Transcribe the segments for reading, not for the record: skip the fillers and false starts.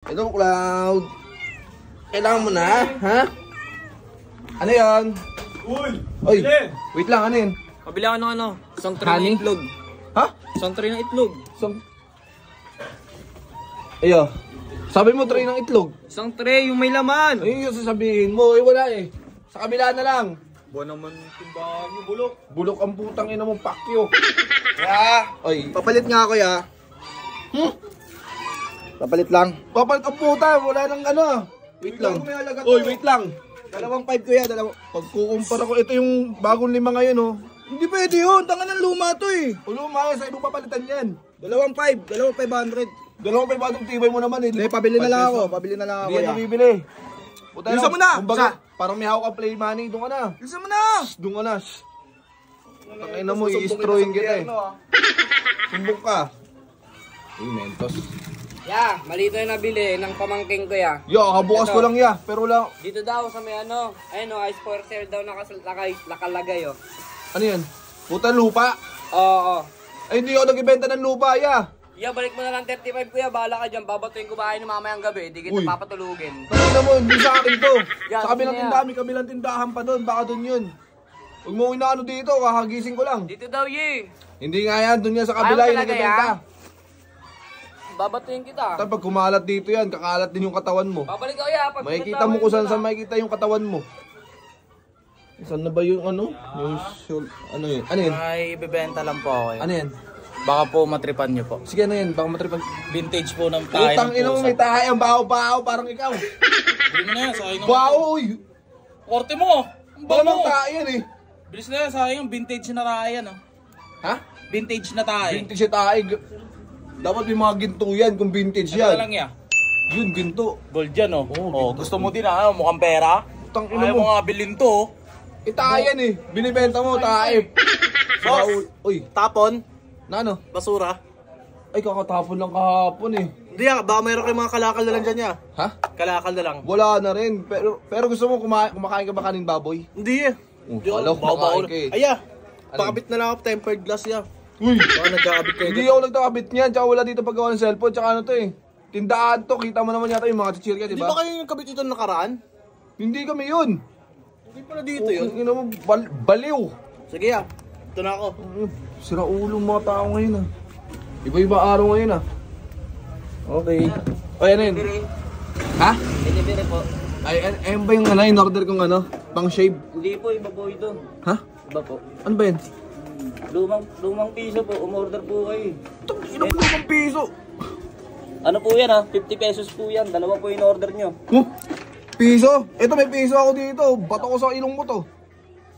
Hello, Cloud. Kailangan mo na, ha? Ano yan? Uy, wait lang, ano yun? Pabili ako ng ano? Isang tray ng itlog. Ha? Isang tray ng itlog. Ayo. Sabi mo tray ng itlog. Isang tray, yung may laman. Ayun yung sasabihin mo. Wala eh. Sa kabila na lang. Buwan naman timbahan mo, bulok. Bulok ang putang ina mong pakyo. Kaya, oy. Papalit nga ako ya. Papalit lang. Papalit ang puta. Wala nang ano. Wait lang. Oy, wait lang. 2.5 ko ya. Pagkukumpara ko, ito yung bagong 5 ngayon, oh. Hindi pwede yun. Tanga ng luma to eh. Luma, sa ibang papalitan yan. 2.5. 2,500. Dalawang 500 tibay mo naman eh. Hindi, pabili na lang ako. Pabili na lang ako Hindi ya. yan bibili. Bilisan mo na! Kumbaga, parang may hawak ka play money. Doon ka na. Bilisan mo na! Doon ka na. Tangina mo, i-destroyin kita eh. Sumbong ka. Uy, mentos. Yeah, malito yung nabili ng pamangking ko ya. Yo, kabukas ko lang ya. Pero lang. Dito daw sa may ano, ayun o, ice for sale daw nakalagay o. Ano yan? Puta lupa. Oo. Ay, hindi ako nag-ibenta ng lupa ya. Yeah, balik mo na lang 35 kuya, bahala ka dyan. Babatuin ko bahay ni mamayang gabi, di kita papatulugin. Tangina mo, hindi sa akin to. Yeah, Sa kabilang sige, tindahan, may kabilang tindahan pa doon. Baka doon yun. Huwag mo inaano dito, kakagising ko lang. Dito daw ye. Hindi nga yan, doon yan sa kabila yung nagbenta. Babatuin kita. Tapos pag kumalat dito yan, kakalat din yung katawan mo. Babalik ako ya. Makikita mo kung saan makikita yung katawan mo. Saan na ba yung ano? Yung ano yun? Ano yun? Ay, ibebenta lang po ako eh. Ano yan? Baka po matripan nyo po. Sige, ano yan? Baka matripan. Vintage po ng tayo Utang ina mo, may tahay ang baho-baho, parang ikaw. Bili mo na yan, sayang naman. Baho, uy! Korte mo! Ang baho Balamang mo! tayo yan eh. Bilis na yan, sayang vintage na tayo yan. Ha? Vintage na tayo. Vintage yung tayo. Dapat may mga ginto yan kung vintage Ano yan. lang yan? Yun, ginto. Gold yan oh. Oo, Gusto mo din ano, mukhang pera? Utang ina Ayaw mo mo. nga bilhin to oh. Tayo yan eh. Binibenta mo, tayo. Boss! Uy, Tapon. na ano? Basura. Ay, kakatapon lang kahapon eh. Hindi ya. Baka mayroon kayong mga kalakal na lang dyan ya. Ha? Kalakal na lang. Wala na rin. Pero gusto mo kumakain ka ba kanin baboy? Hindi eh. Kala ko kumakain ka eh. Ay ya. Ano? Pakabit na lang ako tempered glass ya. Uy! Baka nagkakabit kayo Hindi dyan. ako nagtakabit niyan. Tsaka wala dito paggawa ng cellphone. Tsaka ano to eh. Tindahan to. Kita mo naman yata yung mga chichirya, Hindi diba? ba kayo yung kabit ito nakaraan? Hindi kami yun. Hindi pala dito yun. Ino mo, baliw. Sige ya. Ito na ako. Sira ulo mga tao ngayon ah. Iba-iba araw ngayon ah. Okay. O ano yun? Ha? Delivery po. Ay, ayun ba yung ano, in order kong ano? Pang shave? Hindi po, iba po ito. Ha? Iba po. Ano ba yun? Lumang piso po, umorder po kayo. Ilang lumang piso? Ano po yan ha? 50 pesos po yan. Dalawa po yung order nyo. Piso? Ito may piso ako dito. Bato ko sa ilong mo to.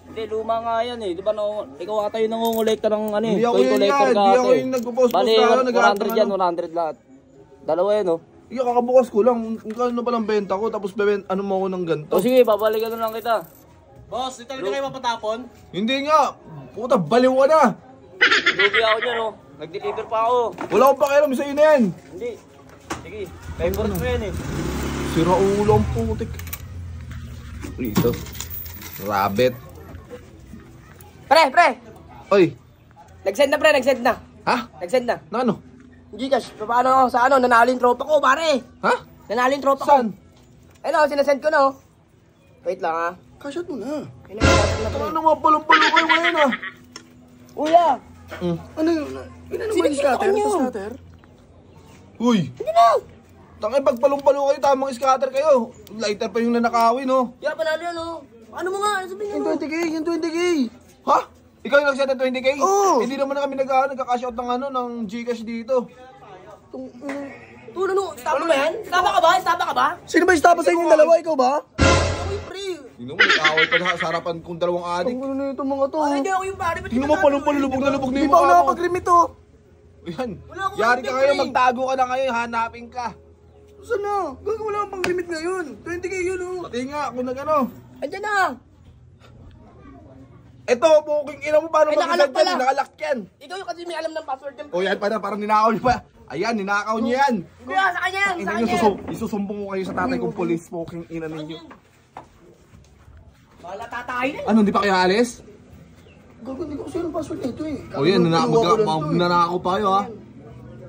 Hindi, luma nga yan eh. Di ba ikaw ata yung nangungulekta ng ano eh. Hindi ako Coin yun collector yan. ka Hindi ata ako eh. yung nagpo-post Bali, na 100 yan, 100 lahat. Dalawa yan oh. Iya, kakabukas ko lang. Kano na palang benta ko. Tapos ano mo ako ng ganito. O sige, babalikan na lang kita. Boss, ito talaga kayo mapatapon? Hindi nga. Puta, baliw ka na. Lugi ako dyan oh. Nag-deliver pa ako. Wala akong pakialam sa'yo na yan. Hindi. Sige, favorite mo yan eh. Sira ulo ang putik. Ito. Rabbit. Pre! Oy. Nag-send na pre, nag-send na. Ha? Nag-send na. Na ano? Gcash, paano ako sa ano, nanalo yung tropa ko pare. Ha? Nanalo yung tropa Saan? ko. Ayun sinasend ko na oh. Wait lang ha. Cash out mo na. Ano mga palong-palong kayo ngayon ah? Uya! Ano yun? Ano naman yung scatter? Sa scatter? Uy. Hindi na! Tangay, pag palong-palong kayo, tamang scatter kayo. Lighter pa yung nanakawin oh. Kaya panalo yan oh. Ano mo nga? Ano sabihin Yung mo? 20k, yung 20k. Ha? Ikaw yung nag-set ng 20k? Oo. Hindi naman na kami nagka-cash out ng ano, ng Gcash dito. Tulo no, stapa ba yan? Stapa ka ba? Stapa ka ba? Sino ba yung stapa sa inyong dalawa? Ikaw ba? Ako yung pre. Tingnan mo, nag-away pa sa harapan kong dalawang adik. Ang gulo na itong mga to. Ay, hindi ako yung pare. Ba't Tingnan mo, palong-palong, lubog na lubog na Hindi yung pa ako mukha mo. nakapag-remit to. Yan. Wala akong Yari ka remit, ngayon, pre. magtago ka na ngayon, hanapin ka. Saan na? Gagawin wala akong pang-remit ngayon. 20k yun oh. Pati nga, kung nag-ano. Andiyan na. Ito, buking ina mo, paano Ay, nakalak mag-isad yan? pala. Nakalak yan. Ikaw yung kasi may alam ng password yan. O yan, parang ninakaw niyo pa. Ayan, ninakaw niyo yan. Kuya, sa kanya yan. Sa Ina kanya niyo, yan. isusumbong ko kayo sa tatay kong police, buking ina ninyo. Wala tatayin eh. Ano, hindi pa kayo alis? Gago, hindi ko kasi yung password nito eh. O yan, nanakaw pa kayo ha.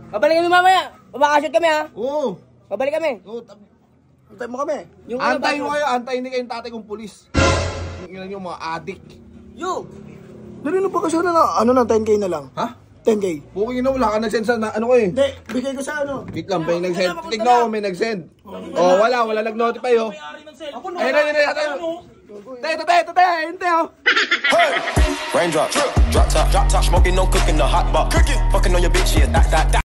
Babalik kami mamaya. Babakasyon kami ha. Oo. Babalik kami. Antay mo kami. Yung Antayin mo kayo, antayin ni kayong tatay kong pulis. Yung mga adik. Yo! Dali na pa kasi na, 10K na lang. Ha? 10K. Booking na wala ka nag-send sa ano ko eh. Hindi, bigay ko sa ano. Wait lang, may nag-send. Tignan ko, may nag-send. Oh, wala nag-notify oh. Ayun na. Hintay oh. Raindrop, drop top, smoking, no cooking, the hot pot, fucking on your bitch, yeah, that.